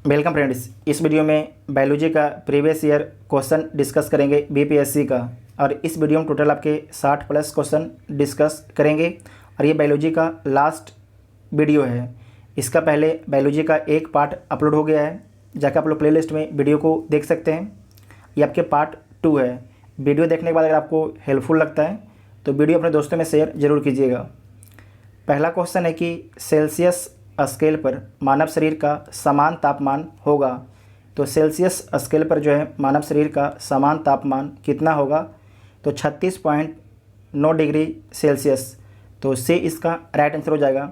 Welcome friends. इस video में biology का प्रीवियस ईयर क्वेश्चन डिस्कस करेंगे बीपीएससी का। और इस वीडियो में टोटल आपके 60 प्लस क्वेश्चन डिस्कस करेंगे और ये बायोलॉजी का लास्ट वीडियो है। इसका पहले बायोलॉजी का एक पार्ट अपलोड हो गया है, जाकर आप लोग प्लेलिस्ट में वीडियो को देख सकते हैं। ये आपके पार्ट 2 है। वीडियो देखने के बाद अगर आपको हेल्पफुल लगता है तो वीडियो अपने दोस्तों में शेयर जरूर कीजिएगा। पहला क्वेश्चन है कि सेल्सियस स्केल पर मानव शरीर का समान तापमान होगा। तो सेल्सियस स्केल पर जो है मानव शरीर का समान तापमान कितना होगा? तो 36.9 डिग्री सेल्सियस। तो से इसका राइट आंसर हो जाएगा।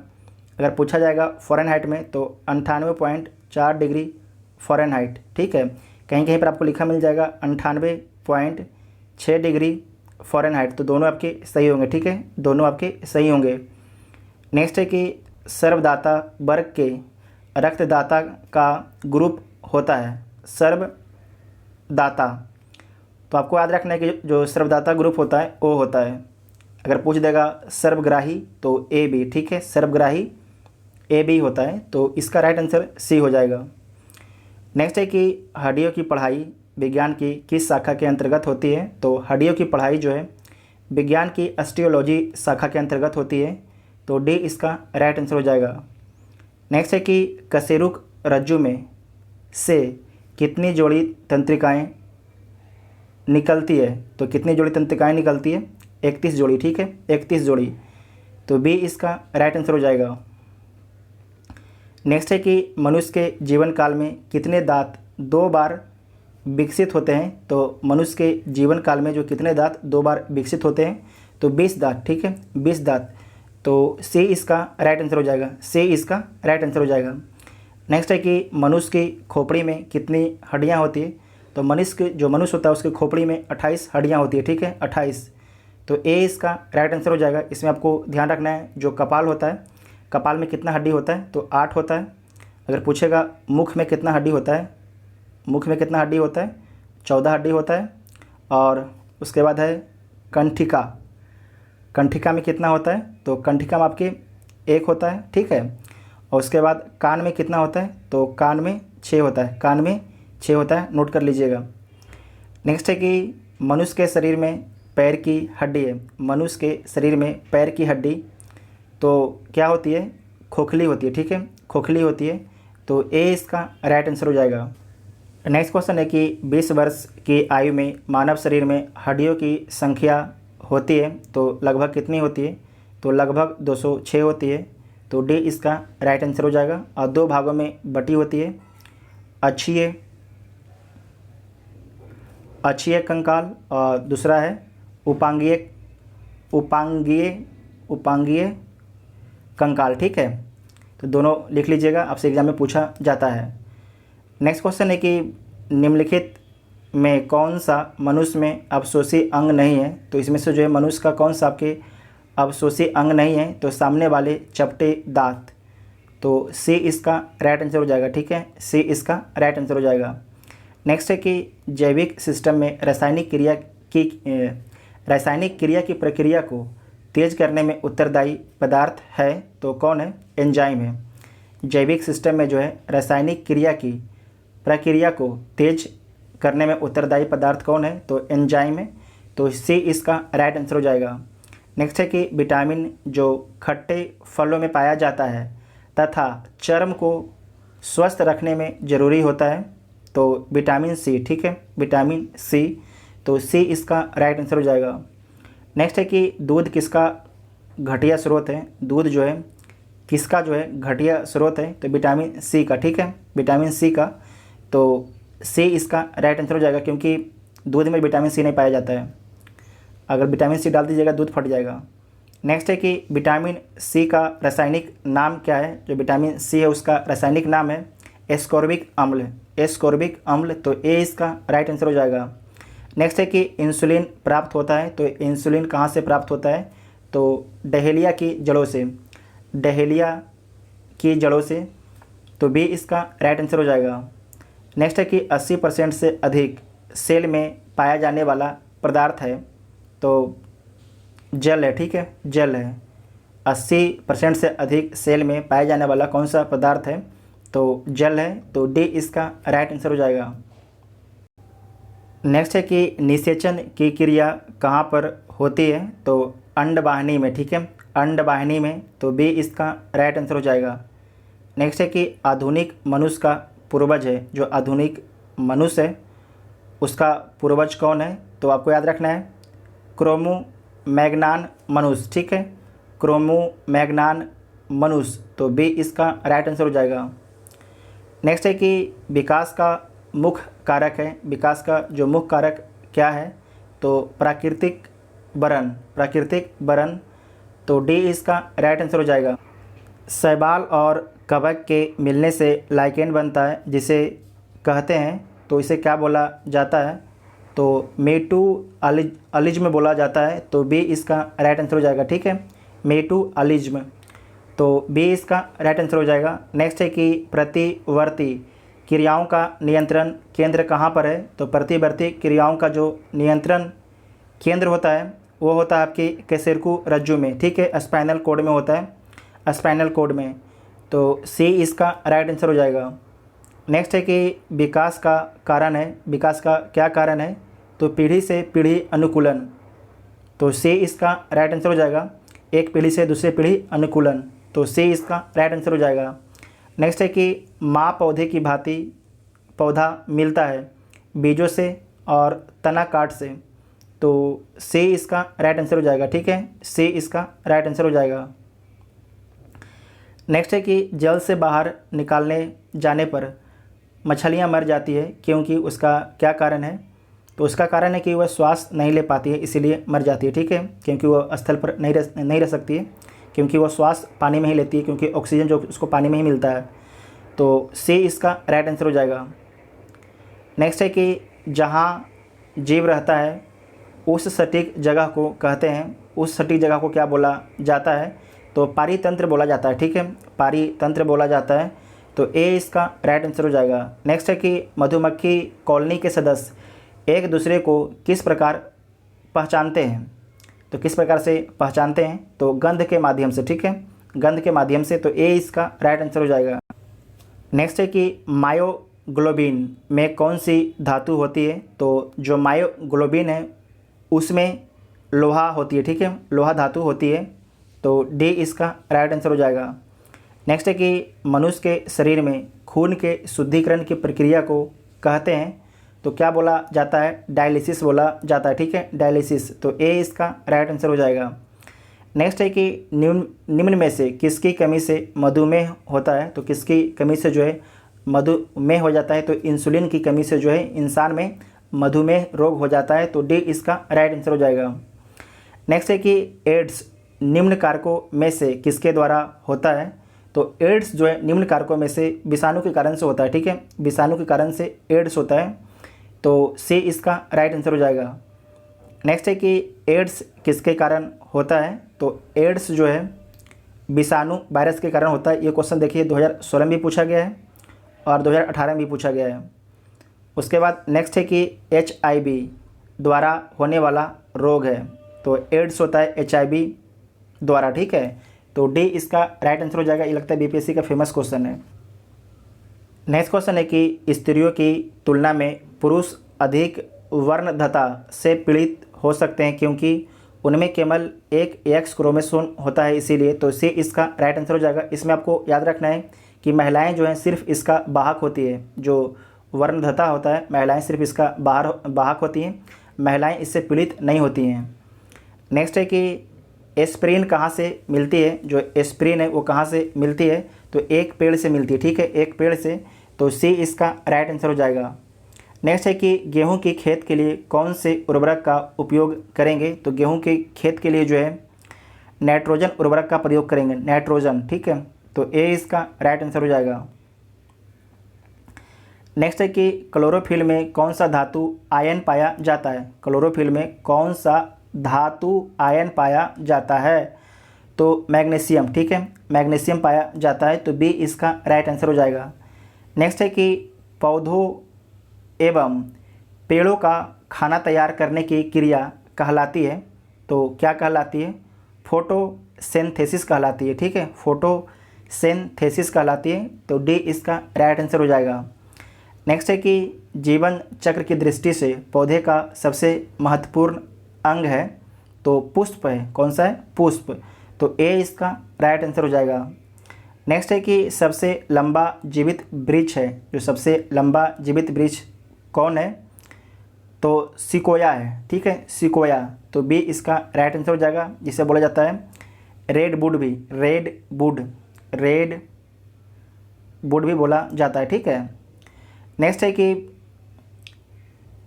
अगर पूछा जाएगा फ़ारेनहाइट में तो 98.4 डिग्री फ़ारेनहाइट। ठीक है, कहीं कहीं पर आपको लिखा मिल जाएगा 98.6 डिग्री फ़ारेनहाइट। तो दोनों आपके सही होंगे। ठीक है, दोनों आपके सही होंगे। नेक्स्ट है कि सर्वदाता वर्ग के रक्तदाता का ग्रुप होता है सर्वदाता। तो आपको याद रखना है कि जो सर्वदाता ग्रुप होता है वो होता है, अगर पूछ देगा सर्वग्राही तो ए बी। ठीक है, सर्वग्राही ए बी होता है, तो इसका राइट आंसर सी हो जाएगा। नेक्स्ट है कि हड्डियों की पढ़ाई विज्ञान की किस शाखा के अंतर्गत होती है? तो हड्डियों की पढ़ाई जो है विज्ञान की ऑस्टियोलॉजी शाखा के अंतर्गत होती है, तो डी इसका राइट आंसर हो जाएगा। नेक्स्ट है कि कशेरुक रज्जु में से कितनी जोड़ी तंत्रिकाएं निकलती है? तो कितनी जोड़ी तंत्रिकाएं निकलती है? 31 जोड़ी। ठीक है, 31 जोड़ी। तो बी इसका राइट आंसर हो जाएगा। नेक्स्ट है कि मनुष्य के जीवन काल में कितने दांत 2 बार विकसित होते हैं? तो मनुष्य के जीवन काल में जो कितने दांत 2 बार विकसित होते हैं? तो 20 दांत। ठीक है, 20 दांत। तो सी इसका राइट आंसर हो जाएगा। सी इसका राइट आंसर हो जाएगा। नेक्स्ट है कि मनुष्य की खोपड़ी में कितनी हड्डियां होती है? तो जो मनुष्य होता है उसकी खोपड़ी में 28 हड्डियां होती है। ठीक है, 28। तो ए इसका राइट आंसर हो जाएगा। इसमें आपको ध्यान रखना है जो कपाल होता है, कपाल में कितना हड्डी होता है? तो 8 होता है। अगर पूछेगा मुख में कितना हड्डी होता है, मुख में कितना हड्डी होता है? 14 हड्डी होता है। और उसके बाद है कंठिका, कंठिका में कितना होता है? तो कंठिका में आपके 1 होता है। ठीक है, और उसके बाद कान में कितना होता है? तो कान में 6 होता है। कान में 6 होता है, नोट कर लीजिएगा। नेक्स्ट है कि मनुष्य के शरीर में पैर की हड्डी है। मनुष्य के शरीर में पैर की हड्डी तो क्या होती है? खोखली होती है। ठीक है, खोखली होती है। तो ए इसका राइट आंसर हो जाएगा। नेक्स्ट क्वेश्चन है कि 20 वर्ष की आयु में मानव शरीर में हड्डियों की संख्या होती है तो लगभग कितनी होती है? तो लगभग 206 होती है। तो डी इसका राइट आंसर हो जाएगा। और 2 भागों में बटी होती है, अक्षीय कंकाल और दूसरा है उपांगीय उपांगीय कंकाल। ठीक है, तो दोनों लिख लीजिएगा, आपसे एग्जाम में पूछा जाता है। नेक्स्ट क्वेश्चन है कि निम्नलिखित में कौन सा मनुष्य में अवशोषी अंग नहीं है? तो इसमें से जो है मनुष्य का कौन सा आपके अवशोषी अंग नहीं है? तो सामने वाले चपटे दांत। तो सी इसका राइट आंसर हो जाएगा। ठीक है, सी इसका राइट आंसर हो जाएगा। नेक्स्ट है कि जैविक सिस्टम में रासायनिक क्रिया की प्रक्रिया को तेज करने में उत्तरदायी पदार्थ है, तो कौन है? एंजाइम है। जैविक सिस्टम में जो है रासायनिक क्रिया की प्रक्रिया को तेज करने में उत्तरदायी पदार्थ कौन है? तो एंजाइम है। तो सी इसका राइट आंसर हो जाएगा। नेक्स्ट है कि विटामिन जो खट्टे फलों में पाया जाता है तथा चर्म को स्वस्थ रखने में ज़रूरी होता है, तो विटामिन सी। ठीक है, विटामिन सी। तो सी इसका राइट आंसर हो जाएगा। नेक्स्ट है कि दूध किसका घटिया स्रोत है? दूध जो है किसका जो है घटिया स्रोत है? तो विटामिन सी का। ठीक है, विटामिन सी का। तो सी इसका राइट आंसर हो जाएगा, क्योंकि दूध में विटामिन सी नहीं पाया जाता है। अगर विटामिन सी डाल दीजिएगा दूध फट जाएगा। नेक्स्ट है कि विटामिन सी का रासायनिक नाम क्या है? जो विटामिन सी है उसका रासायनिक नाम है एस्कॉर्बिक अम्ल। एस्कॉर्बिक अम्ल। तो ए इसका राइट आंसर हो जाएगा। नेक्स्ट है कि इंसुलिन प्राप्त होता है, तो इंसुलिन कहाँ से प्राप्त होता है? तो डहेलिया की जड़ों से। डहेलिया की जड़ों से। तो बी इसका राइट आंसर हो जाएगा। नेक्स्ट है कि 80% से अधिक सेल में पाया जाने वाला पदार्थ है, तो जल है। ठीक है, जल है। 80% से अधिक सेल में पाया जाने वाला कौन सा पदार्थ है? तो जल है, तो डी इसका राइट आंसर हो जाएगा। नेक्स्ट है कि निषेचन की क्रिया कहाँ पर होती है, तो अंडवाहिनी में, ठीक है, अंडवाहिनी में, तो बी इसका राइट आंसर हो जाएगा। नेक्स्ट है कि आधुनिक मनुष्य का पूर्वज है, जो आधुनिक मनुष्य है उसका पूर्वज कौन है, तो आपको याद रखना है क्रोमो मैग्नान मनुष्य, ठीक है, क्रोमो मैग्नान मनुष्य, तो बी इसका राइट आंसर हो जाएगा। नेक्स्ट है कि विकास का मुख्य कारक है, विकास का जो मुख्य कारक क्या है, तो प्राकृतिक वरण, प्राकृतिक वरण, तो डी इसका राइट आंसर हो जाएगा। शैवाल और कवक के मिलने से लाइकेन बनता है, जिसे कहते हैं, तो इसे क्या बोला जाता है, तो मेटूअलिज्म बोला जाता है, तो बी इसका राइट आंसर हो जाएगा, ठीक है, मेटूअलिज्म, तो बी इसका राइट आंसर हो जाएगा। नेक्स्ट है कि प्रतिवर्ती क्रियाओं का नियंत्रण केंद्र कहाँ पर है, तो प्रतिवर्ती क्रियाओं का जो नियंत्रण केंद्र होता है वो होता है आपकी कैसेरकू रज्जु में, ठीक है, स्पाइनल कॉर्ड में होता है, स्पाइनल कॉर्ड में, तो सी इसका राइट आंसर हो जाएगा। नेक्स्ट है कि विकास का कारण है, विकास का क्या कारण है, तो पीढ़ी से पीढ़ी अनुकूलन, तो सी इसका राइट आंसर हो जाएगा, एक पीढ़ी से दूसरी पीढ़ी अनुकूलन, तो सी इसका राइट आंसर हो जाएगा। नेक्स्ट है कि माँ पौधे की भांति पौधा मिलता है बीजों से और तना काट से, तो सी इसका राइट आंसर हो जाएगा, ठीक है, सी इसका राइट आंसर हो जाएगा। नेक्स्ट है कि जल से बाहर निकालने जाने पर मछलियाँ मर जाती है, क्योंकि उसका क्या कारण है, तो उसका कारण है कि वह श्वास नहीं ले पाती है, इसीलिए मर जाती है, ठीक है, क्योंकि वह स्थल पर नहीं रह सकती है, क्योंकि वह श्वास पानी में ही लेती है, क्योंकि ऑक्सीजन जो उसको पानी में ही मिलता है, तो सी इसका राइट आंसर हो जाएगा। नेक्स्ट है कि जहाँ जीव रहता है उस सटीक जगह को कहते हैं, उस सटीक जगह को क्या बोला जाता है, तो पारितंत्र बोला जाता है, ठीक है, पारितंत्र बोला जाता है, तो ए इसका राइट आंसर हो जाएगा। नेक्स्ट है कि मधुमक्खी कॉलोनी के सदस्य एक दूसरे को किस प्रकार पहचानते हैं, तो किस प्रकार से पहचानते हैं, तो गंध के माध्यम से, ठीक है, गंध के माध्यम से, तो ए इसका राइट आंसर हो जाएगा। नेक्स्ट है कि मायोग्लोबिन में कौन सी धातु होती है, तो जो मायोग्लोबिन है उसमें लोहा होती है, ठीक है, लोहा धातु होती है, तो डी इसका राइट आंसर हो जाएगा। नेक्स्ट है कि मनुष्य के शरीर में खून के शुद्धिकरण की प्रक्रिया को कहते हैं, तो क्या बोला जाता है, डायलिसिस बोला जाता है, ठीक है, डायलिसिस, तो ए इसका राइट आंसर हो जाएगा। नेक्स्ट है कि निम्न में से किसकी कमी से मधुमेह होता है, तो किसकी कमी से जो है मधुमेह हो जाता है, तो इंसुलिन की कमी से जो है इंसान में मधुमेह रोग हो जाता है, तो डी इसका राइट आंसर हो जाएगा। नेक्स्ट है कि एड्स निम्न कारकों में से किसके द्वारा होता है, तो एड्स जो है निम्न कारकों में से विषाणु के कारण से होता है, ठीक है, विषाणु के कारण से एड्स होता है, तो सी इसका राइट आंसर हो जाएगा। नेक्स्ट है कि एड्स किसके कारण होता है, तो एड्स जो है विषाणु वायरस के कारण होता है। ये क्वेश्चन देखिए 2016 में भी पूछा गया है और 2018 में भी पूछा गया है। उसके बाद नेक्स्ट है कि HIV द्वारा होने वाला रोग है, तो एड्स होता है HIV द्वारा, ठीक है, तो डी इसका राइट आंसर हो जाएगा। ये लगता है BPSC का फेमस क्वेश्चन है। नेक्स्ट क्वेश्चन है कि स्त्रियों की तुलना में पुरुष अधिक वर्णद्धता से पीड़ित हो सकते हैं, क्योंकि उनमें केवल एक X क्रोमोसोम होता है, इसीलिए, तो सी इसका राइट आंसर हो जाएगा। इसमें आपको याद रखना है कि महिलाएं जो हैं सिर्फ इसका वाहक होती है, जो वर्णद्धता होता है महिलाएं सिर्फ इसका वाहक होती हैं, महिलाएं इससे पीड़ित नहीं होती हैं। नेक्स्ट है कि एस्प्रिन कहाँ से मिलती है, जो एस्प्रिन है वो कहाँ से मिलती है, तो एक पेड़ से मिलती है, ठीक है, एक पेड़ से, तो सी इसका राइट आंसर हो जाएगा। नेक्स्ट है कि गेहूं की खेत के लिए कौन से उर्वरक का उपयोग करेंगे, तो गेहूं के खेत के लिए जो है नाइट्रोजन उर्वरक का प्रयोग करेंगे, नाइट्रोजन, ठीक है, तो ए इसका राइट आंसर हो जाएगा। नेक्स्ट है कि क्लोरोफिल में कौन सा धातु आयन पाया जाता है, क्लोरोफिल में कौन सा धातु आयन पाया जाता है, तो मैग्नीशियम, ठीक है, मैग्नीशियम पाया जाता है, तो बी इसका राइट आंसर हो जाएगा। नेक्स्ट है कि पौधों एवं पेड़ों का खाना तैयार करने की क्रिया कहलाती है, तो क्या कहलाती है, फोटोसिंथेसिस कहलाती है, ठीक है, फोटोसिंथेसिस सिंथेसिस कहलाती है, तो डी इसका राइट आंसर हो जाएगा। नेक्स्ट है कि जीवन चक्र की दृष्टि से पौधे का सबसे महत्वपूर्ण अंग है, तो पुष्प है। कौन सा है? पुष्प। तो ए इसका राइट आंसर हो जाएगा। नेक्स्ट है कि सबसे लंबा जीवित वृक्ष है, जो सबसे लंबा जीवित वृक्ष कौन है? तो सिकोया है, ठीक है, सिकोया। तो बी इसका राइट आंसर हो जाएगा, जिसे बोला जाता है रेडवुड भी, रेडवुड भी बोला जाता है, ठीक है। नेक्स्ट है कि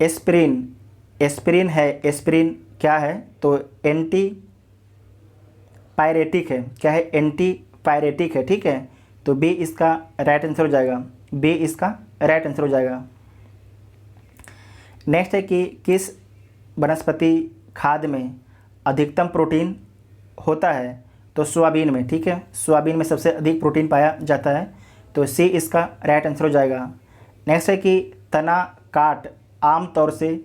एस्पिरिन है, एस्पिरिन क्या है? तो एंटी पायरेटिक है। क्या है? एंटी पायरेटिक है, ठीक है। तो बी इसका राइट आंसर हो जाएगा, बी इसका राइट आंसर हो जाएगा। नेक्स्ट है कि किस वनस्पति खाद्य में अधिकतम प्रोटीन होता है? तो सोयाबीन में, ठीक है, सोयाबीन में सबसे अधिक प्रोटीन पाया जाता है, तो सी इसका राइट आंसर हो जाएगा। नेक्स्ट है कि तना काट आमतौर से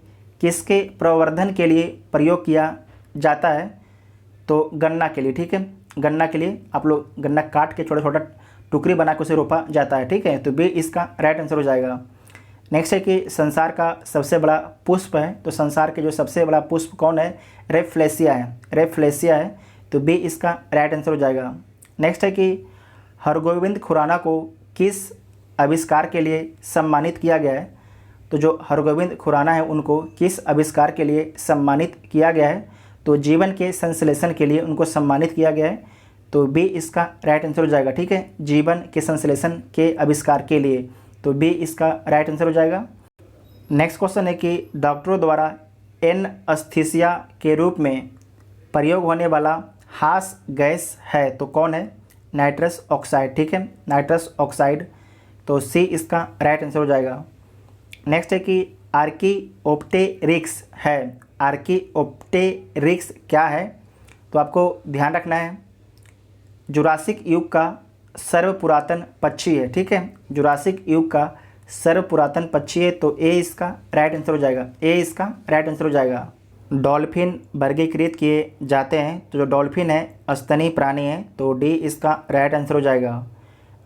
किसके प्रवर्धन के लिए प्रयोग किया जाता है? तो गन्ना के लिए, ठीक है, गन्ना के लिए आप लोग गन्ना काट के छोटा छोटा टुकड़ी बना के उसे रोपा जाता है, ठीक है। तो बी इसका राइट आंसर हो जाएगा। नेक्स्ट है कि संसार का सबसे बड़ा पुष्प है, तो संसार के जो सबसे बड़ा पुष्प कौन है? रेफ्लेसिया है, रेफ्लेसिया है। तो बी इसका राइट आंसर हो जाएगा। नेक्स्ट है कि हरगोविंद खुराना को किस आविष्कार के लिए सम्मानित किया गया है? तो जो हरगोविंद खुराना है उनको किस आविष्कार के लिए सम्मानित किया गया है? तो जीवन के संश्लेषण के लिए उनको सम्मानित किया गया है, तो बी इसका राइट आंसर हो जाएगा, ठीक है, जीवन के संश्लेषण के आविष्कार के लिए, तो बी इसका राइट आंसर हो जाएगा। नेक्स्ट क्वेश्चन है कि डॉक्टरों द्वारा एनेस्थीसिया के रूप में प्रयोग होने वाला हास गैस है, तो कौन है? नाइट्रस ऑक्साइड, ठीक है, नाइट्रस ऑक्साइड। तो सी इसका राइट आंसर हो जाएगा। नेक्स्ट है कि आर्कीओप्टेरिक्स है, आर्कीओप्टेरिक्स क्या है? तो आपको ध्यान रखना है, जुरासिक युग का सर्वपुरातन पक्षी है, ठीक है, जुरासिक युग का सर्वपुरातन पक्षी है, तो ए इसका राइट आंसर हो जाएगा, ए इसका राइट आंसर हो जाएगा। डॉल्फिन वर्गीकृत किए जाते हैं, तो जो डॉल्फिन है स्तनी प्राणी है, तो डी इसका राइट आंसर हो जाएगा।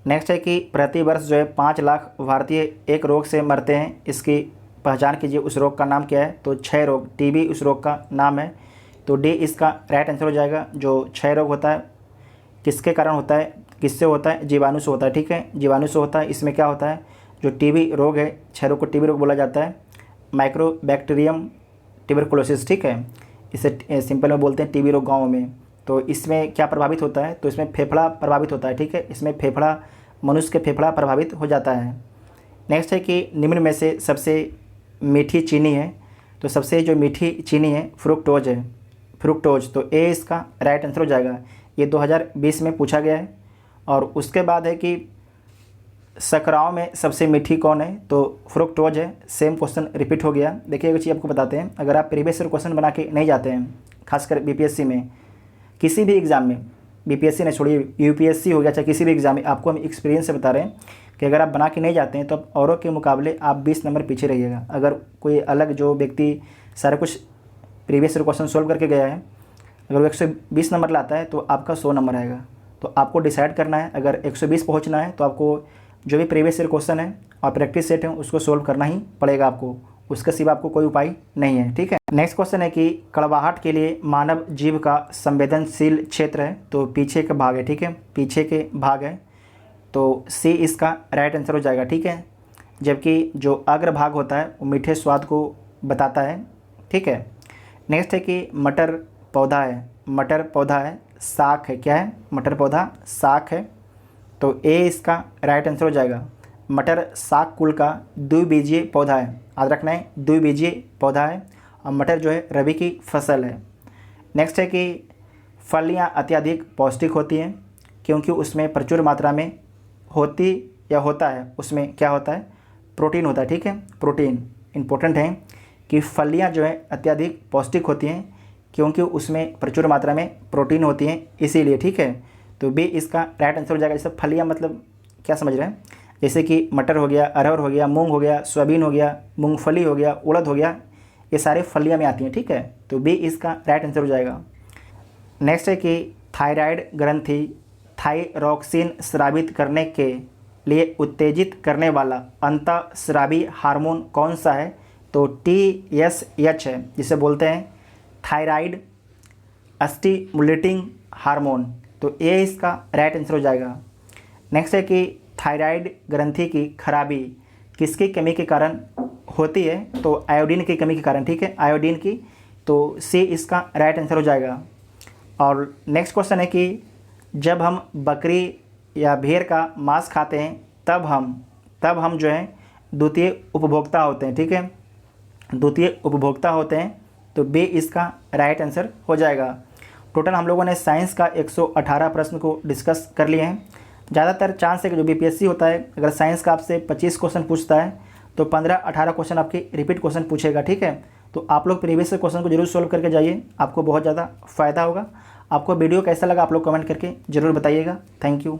नेक्स्ट है कि प्रतिवर्ष जो है 5 लाख भारतीय एक रोग से मरते हैं, इसकी पहचान कीजिए, उस रोग का नाम क्या है? तो क्षय रोग, टीबी उस रोग का नाम है, तो डी इसका राइट आंसर हो जाएगा। जो क्षय रोग होता है किसके कारण होता है? किससे होता है? जीवाणु से होता है, ठीक है, जीवाणु से होता है। इसमें क्या होता है? जो टीबी रोग है, क्षय रोग को टीबी रोग बोला जाता है, माइक्रोबैक्टीरियम ट्यूबरकुलोसिस, ठीक है, इसे सिंपल में बोलते हैं टीबी रोग गाँव में। तो इसमें क्या प्रभावित होता है? तो इसमें फेफड़ा प्रभावित होता है, ठीक है, इसमें फेफड़ा, मनुष्य के फेफड़ा प्रभावित हो जाता है। नेक्स्ट है कि निम्न में से सबसे मीठी चीनी है, तो सबसे जो मीठी चीनी है फ्रुक्टोज है, फ्रुक्टोज, तो ए इसका राइट आंसर हो जाएगा। ये 2020 में पूछा गया है। और उसके बाद है कि शर्कराओं में सबसे मीठी कौन है? तो फ्रुक्टोज है। सेम क्वेश्चन रिपीट हो गया। देखिए एक चीज़ आपको बताते हैं, अगर आप प्रीवियस ईयर क्वेश्चन बना के नहीं जाते हैं, खासकर बीपीएससी में, किसी भी एग्ज़ाम में, बीपीएससी ने छोड़िए, यूपीएससी हो गया, चाहे किसी भी एग्ज़ाम में, आपको हम एक्सपीरियंस से बता रहे हैं कि अगर आप बना के नहीं जाते हैं तो आप औरों के मुकाबले आप 20 नंबर पीछे रहिएगा। अगर कोई अलग जो व्यक्ति सारा कुछ प्रीवियस ईयर क्वेश्चन सोल्व करके गया है, अगर वो 120 नंबर लाता है तो आपका 100 नंबर आएगा। तो आपको डिसाइड करना है, अगर 120 पहुँचना है तो आपको जो भी प्रीवियस ईयर क्वेश्चन है और प्रैक्टिस सेट है उसको सोल्व करना ही पड़ेगा आपको, उसके सिवा आपको कोई उपाय नहीं है, ठीक है। नेक्स्ट क्वेश्चन है कि कड़वाहट के लिए मानव जीव का संवेदनशील क्षेत्र है, तो पीछे का भाग है, ठीक है, पीछे के भाग है, तो सी इसका राइट आंसर हो जाएगा, ठीक है। जबकि जो अग्रभाग होता है वो मीठे स्वाद को बताता है, ठीक है। नेक्स्ट है कि मटर पौधा है, मटर पौधा है, शाक है, क्या है? मटर पौधा शाक है, तो ए इसका राइट आंसर हो जाएगा। मटर शाक कुल का द्विबीजीय पौधा है, याद रखना है, द्विबीजीय पौधा है, और मटर जो है रबी की फसल है। नेक्स्ट है कि फलियां अत्यधिक पौष्टिक होती हैं क्योंकि उसमें प्रचुर मात्रा में होती या होता है, उसमें क्या होता है? प्रोटीन होता है, ठीक है, प्रोटीन इंपॉर्टेंट है कि फलियां जो है अत्यधिक पौष्टिक होती हैं क्योंकि उसमें प्रचुर मात्रा में प्रोटीन होती हैं, इसीलिए, ठीक है। तो बी इसका राइट आंसर हो जाएगा। जैसे फलियां मतलब क्या समझ रहे हैं? जैसे कि मटर हो गया, अरहर हो गया, मूंग हो गया, सोयाबीन हो गया, मूंगफली हो गया, उड़द हो गया, ये सारे फलियां में आती हैं, ठीक है। तो बी इसका राइट आंसर हो जाएगा। नेक्स्ट है कि थायराइड ग्रंथि थायरॉक्सिन स्रावित करने के लिए उत्तेजित करने वाला अंतःस्रावी हार्मोन कौन सा है? तो TSH है, जिसे बोलते हैं थायराइड स्टिमुलेटिंग हार्मोन। तो ये इसका राइट आंसर हो जाएगा। नेक्स्ट है कि थायराइड ग्रंथि की खराबी किसकी कमी के कारण होती है? तो आयोडीन की कमी के कारण, ठीक है, आयोडीन की। तो सी इसका राइट आंसर हो जाएगा। और नेक्स्ट क्वेश्चन है कि जब हम बकरी या भेड़ का मांस खाते हैं तब हम जो है द्वितीय उपभोक्ता होते हैं, ठीक है, द्वितीय उपभोक्ता होते हैं। तो बी इसका राइट आंसर हो जाएगा। टोटल हम लोगों ने साइंस का 118 प्रश्न को डिस्कस कर लिए हैं। ज़्यादातर चांस है कि जो BPSC होता है, अगर साइंस का आपसे 25 क्वेश्चन पूछता है तो 15-18 क्वेश्चन आपके रिपीट क्वेश्चन पूछेगा, ठीक है। तो आप लोग प्रीवियस क्वेश्चन को जरूर सॉल्व करके जाइए, आपको बहुत ज़्यादा फ़ायदा होगा। आपको वीडियो कैसा लगा आप लोग कमेंट करके ज़रूर बताइएगा। Thank you.